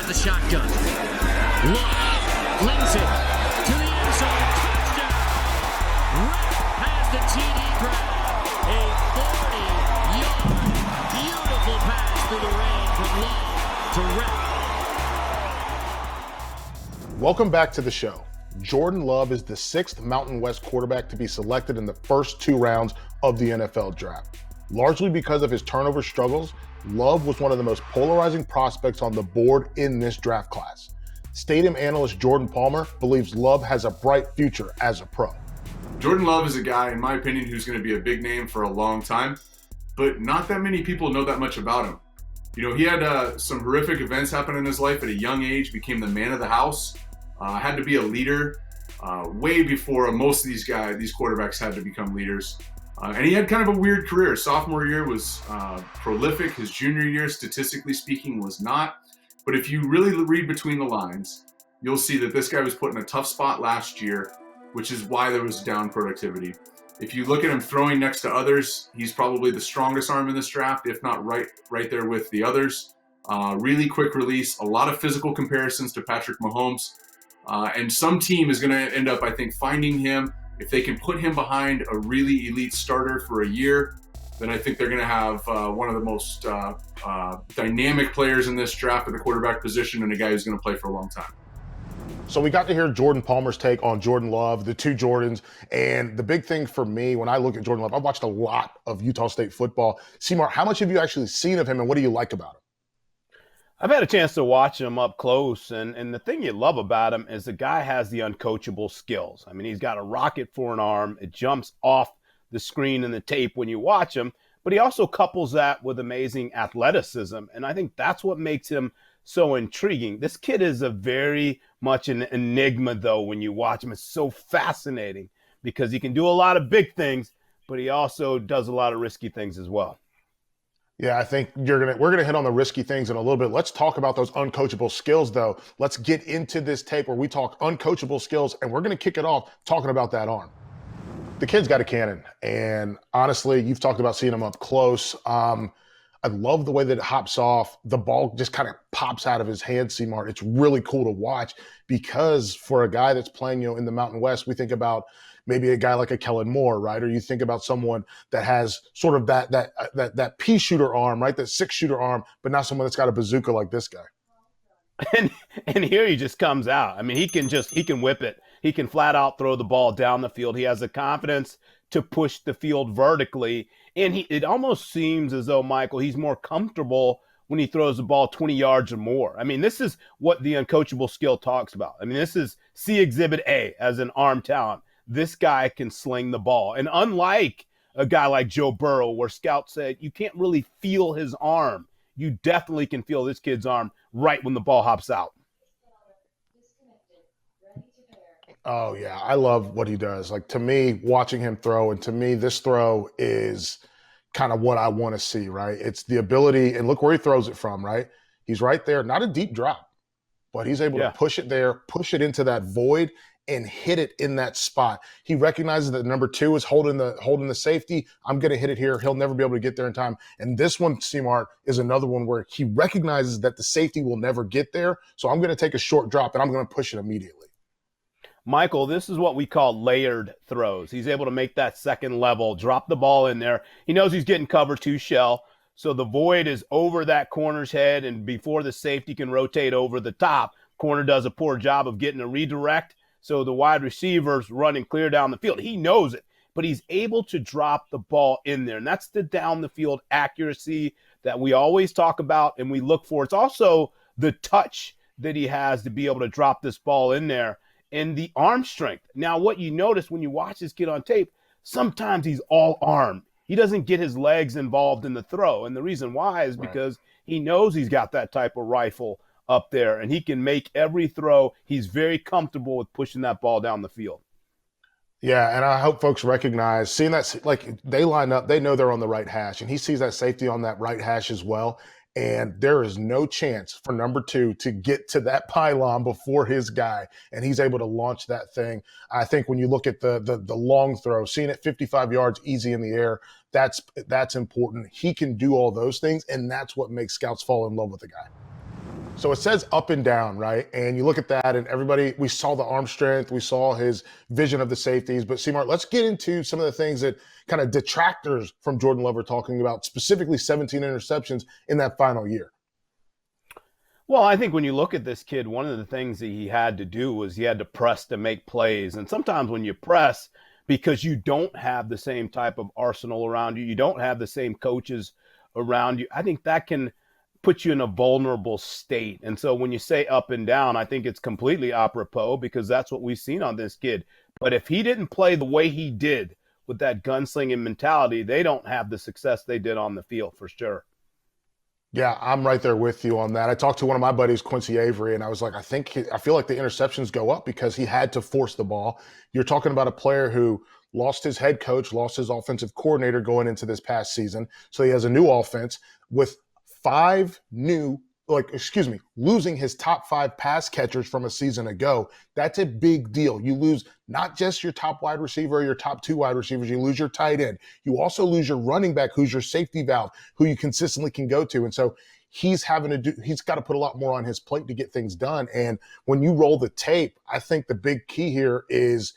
the shotgun. Love flings it to the end zone. Touchdown! Rip has the TD grab. A 40-yard beautiful pass through the rain from Love to Rip. Welcome back to the show. Jordan Love is the 6th Mountain West quarterback to be selected in the first 2 rounds of the NFL draft. Largely because of his turnover struggles, Love was one of the most polarizing prospects on the board in this draft class. Stadium analyst Jordan Palmer believes Love has a bright future as a pro. Jordan Love is a guy, in my opinion, who's going to be a big name for a long time, but not that many people know that much about him. You know, he had some horrific events happen in his life at a young age, became the man of the house, had to be a leader way before most of these quarterbacks had to become leaders. And he had kind of a weird career. Sophomore year was prolific. His junior year, statistically speaking, was not. But if you really read between the lines, you'll see that this guy was put in a tough spot last year, which is why there was down productivity. If you look at him throwing next to others, he's probably the strongest arm in this draft, if not right there with the others. Really quick release, a lot of physical comparisons to Patrick Mahomes. And some team is going to end up, I think, finding him. If they can put him behind a really elite starter for a year, then I think they're going to have one of the most dynamic players in this draft at the quarterback position and a guy who's going to play for a long time. So we got to hear Jordan Palmer's take on Jordan Love, the 2 Jordans. And the big thing for me, when I look at Jordan Love, I've watched a lot of Utah State football. Seymour, how much have you actually seen of him and what do you like about him? I've had a chance to watch him up close, and the thing you love about him is the guy has the uncoachable skills. I mean, he's got a rocket for an arm. It jumps off the screen and the tape when you watch him, but he also couples that with amazing athleticism, and I think that's what makes him so intriguing. This kid is a very much an enigma, though, when you watch him. It's so fascinating because he can do a lot of big things, but he also does a lot of risky things as well. Yeah, I think we're gonna hit on the risky things in a little bit. Let's talk about those uncoachable skills, though. Let's get into this tape where we talk uncoachable skills, and we're gonna kick it off talking about that arm. The kid's got a cannon, and honestly, you've talked about seeing him up close. I love the way that it hops off. The ball just kind of pops out of his hand, Seymour. It's really cool to watch because for a guy that's playing, in the Mountain West, we think about maybe a guy like a Kellen Moore, right? Or you think about someone that has sort of that pea shooter arm, right? That 6-shooter arm, but not someone that's got a bazooka like this guy. And here he just comes out. I mean, he can whip it. He can flat out throw the ball down the field. He has the confidence to push the field vertically. And it almost seems as though, Michael, he's more comfortable when he throws the ball 20 yards or more. I mean, this is what the uncoachable skill talks about. I mean, this is C Exhibit A as an arm talent. This guy can sling the ball. And unlike a guy like Joe Burrow, where scouts said you can't really feel his arm, you definitely can feel this kid's arm right when the ball hops out. Oh, yeah. I love what he does. Like, to me, watching him throw, and to me, this throw is kind of what I want to see, right? It's the ability, and look where he throws it from, right? He's right there. Not a deep drop, but he's able to push it there, push it into that void, and hit it in that spot. He recognizes that number 2 is holding the safety. I'm going to hit it here. He'll never be able to get there in time. And this one, Seymour, is another one where he recognizes that the safety will never get there. So I'm going to take a short drop and I'm going to push it immediately. Michael, this is what we call layered throws. He's able to make that second level, drop the ball in there. He knows he's getting cover 2 shell. So the void is over that corner's head, and before the safety can rotate over the top, corner does a poor job of getting a redirect. So the wide receiver's running clear down the field. He knows it, but he's able to drop the ball in there. And that's the down the field accuracy that we always talk about and we look for. It's also the touch that he has to be able to drop this ball in there and the arm strength. Now, what you notice when you watch this kid on tape, sometimes he's all arm. He doesn't get his legs involved in the throw. And the reason why is because he knows he's got that type of rifle up there, and he can make every throw. He's very comfortable with pushing that ball down the field. Yeah, and I hope folks recognize, seeing that, like, they line up, they know they're on the right hash, and he sees that safety on that right hash as well, and there is no chance for number 2 to get to that pylon before his guy, and he's able to launch that thing. I think when you look at the long throw, seeing it 55 yards easy in the air, that's important. He can do all those things, and that's what makes scouts fall in love with the guy. So it says up and down, right? And you look at that, and everybody, we saw the arm strength, we saw his vision of the safeties. But Seymour, let's get into some of the things that kind of detractors from Jordan Love are talking about, specifically 17 interceptions in that final year. Well, I think when you look at this kid, one of the things that he had to do was he had to press to make plays. And sometimes when you press, because you don't have the same type of arsenal around you, you don't have the same coaches around you, I think that can put you in a vulnerable state. And so when you say up and down, I think it's completely apropos because that's what we've seen on this kid. But if he didn't play the way he did with that gunslinging mentality, they don't have the success they did on the field for sure. Yeah, I'm right there with you on that. I talked to one of my buddies, Quincy Avery, and I was like, I feel like the interceptions go up because he had to force the ball. You're talking about a player who lost his head coach, lost his offensive coordinator going into this past season. So he has a new offense with losing his top 5 pass catchers from a season ago. That's a big deal. You lose not just your top wide receiver or your top 2 wide receivers, you lose your tight end. You also lose your running back, who's your safety valve, who you consistently can go to. And so he's got to put a lot more on his plate to get things done. And when you roll the tape, I think the big key here is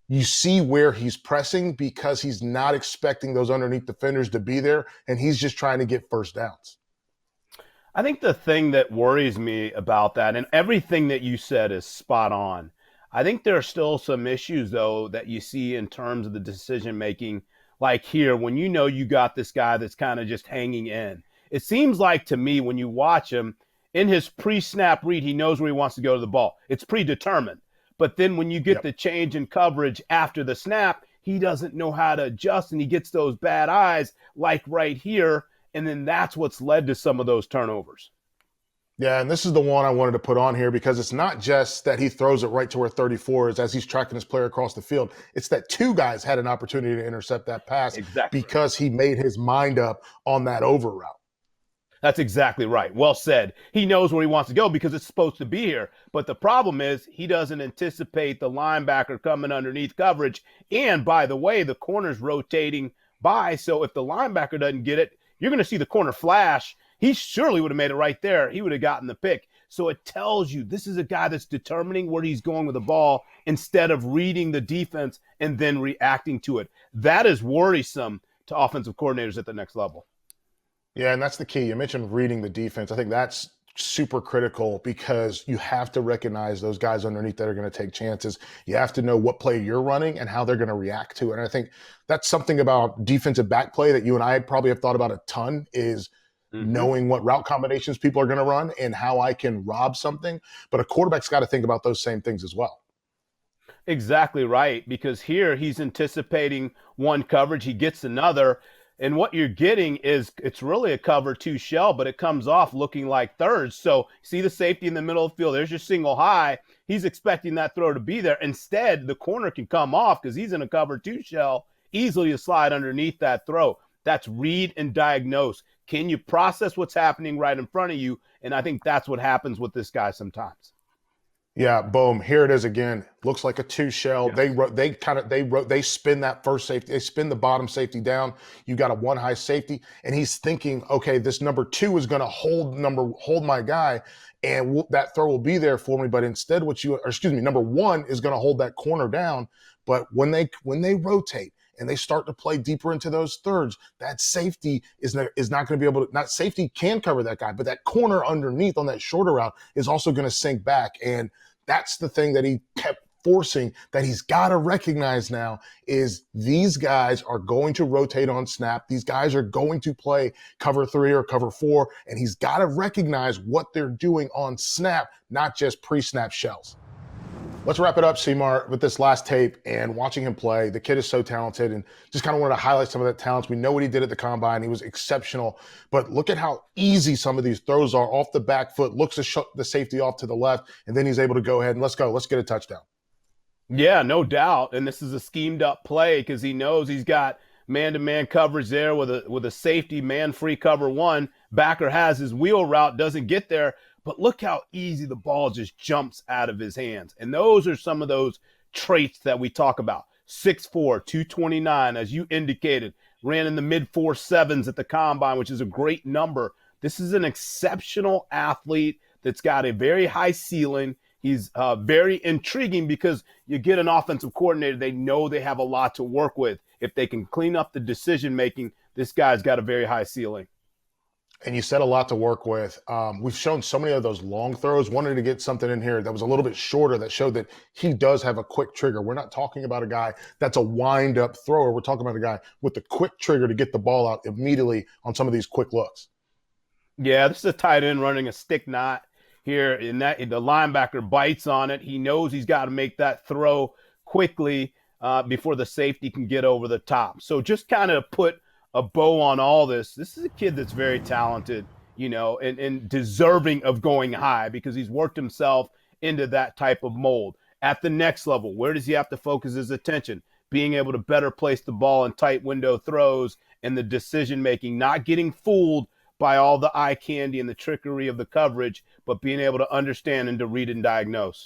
you see where he's pressing because he's not expecting those underneath defenders to be there, and he's just trying to get first downs. I think the thing that worries me about that, and everything that you said is spot on. I think there are still some issues, though, that you see in terms of the decision making. Like here, when you know you got this guy that's kind of just hanging in, it seems like to me when you watch him in his pre-snap read, he knows where he wants to go to the ball. It's predetermined. But then when you get the change in coverage after the snap, he doesn't know how to adjust and he gets those bad eyes, like right here. And then that's what's led to some of those turnovers. Yeah, and this is the one I wanted to put on here because it's not just that he throws it right to where 34 is as he's tracking his player across the field. It's that 2 guys had an opportunity to intercept that pass because he made his mind up on that over route. That's exactly right. Well said. He knows where he wants to go because it's supposed to be here. But the problem is he doesn't anticipate the linebacker coming underneath coverage. And by the way, the corner's rotating by. So if the linebacker doesn't get it, you're going to see the corner flash. He surely would have made it right there. He would have gotten the pick. So it tells you this is a guy that's determining where he's going with the ball instead of reading the defense and then reacting to it. That is worrisome to offensive coordinators at the next level. Yeah, and that's the key. You mentioned reading the defense. I think that's super critical because you have to recognize those guys underneath that are going to take chances. You have to know what play you're running and how they're going to react to it. And I think that's something about defensive back play that you and I probably have thought about a ton is knowing what route combinations people are going to run and how I can rob something. But a quarterback's got to think about those same things as well. Exactly right, because here he's anticipating one coverage, he gets another. And what you're getting is it's really a cover 2 shell, but it comes off looking like thirds. So see the safety in the middle of the field. There's your single high. He's expecting that throw to be there. Instead, the corner can come off because he's in a cover 2 shell, easily to slide underneath that throw. That's read and diagnose. Can you process what's happening right in front of you? And I think that's what happens with this guy sometimes. Yeah, boom. Here it is again. Looks like a 2 shell. Yes. They spin that first safety. They spin the bottom safety down. You got a 1 high safety, and he's thinking, okay, this number 2 is going to hold my guy, and that throw will be there for me. But instead, number 1 is going to hold that corner down. But when they rotate and they start to play deeper into those thirds, that safety is not going to be able to. Not safety can cover that guy, but that corner underneath on that shorter route is also going to sink back. And that's the thing that he kept forcing that he's got to recognize now is these guys are going to rotate on snap. These guys are going to play cover 3 or cover 4, and he's got to recognize what they're doing on snap, not just pre-snap shells. Let's wrap it up, Seymour, with this last tape and watching him play. The kid is so talented and just kind of wanted to highlight some of that talent. We know what he did at the combine. He was exceptional, but look at how easy some of these throws are off the back foot, looks to shut the safety off to the left, and then he's able to go ahead and let's go. Let's get a touchdown. Yeah, no doubt. And this is a schemed up play because he knows he's got man-to-man coverage there with a safety man-free cover 1. Backer has his wheel route, doesn't get there. But look how easy the ball just jumps out of his hands. And those are some of those traits that we talk about. 6'4", 229, as you indicated, ran in the mid-4.7s at the combine, which is a great number. This is an exceptional athlete that's got a very high ceiling. He's very intriguing because you get an offensive coordinator, they know they have a lot to work with. If they can clean up the decision making, this guy's got a very high ceiling. And you said a lot to work with. We've shown so many of those long throws. Wanted to get something in here that was a little bit shorter that showed that he does have a quick trigger. We're not talking about a guy that's a wind-up thrower. We're talking about a guy with the quick trigger to get the ball out immediately on some of these quick looks. Yeah, this is a tight end running a stick knot here. In that, the linebacker bites on it. He knows he's got to make that throw quickly before the safety can get over the top. So just kind of put a bow on all this. This is a kid that's very talented, and deserving of going high because he's worked himself into that type of mold. At the next level, where does he have to focus his attention? Being able to better place the ball in tight window throws and the decision making, not getting fooled by all the eye candy and the trickery of the coverage, but being able to understand and to read and diagnose.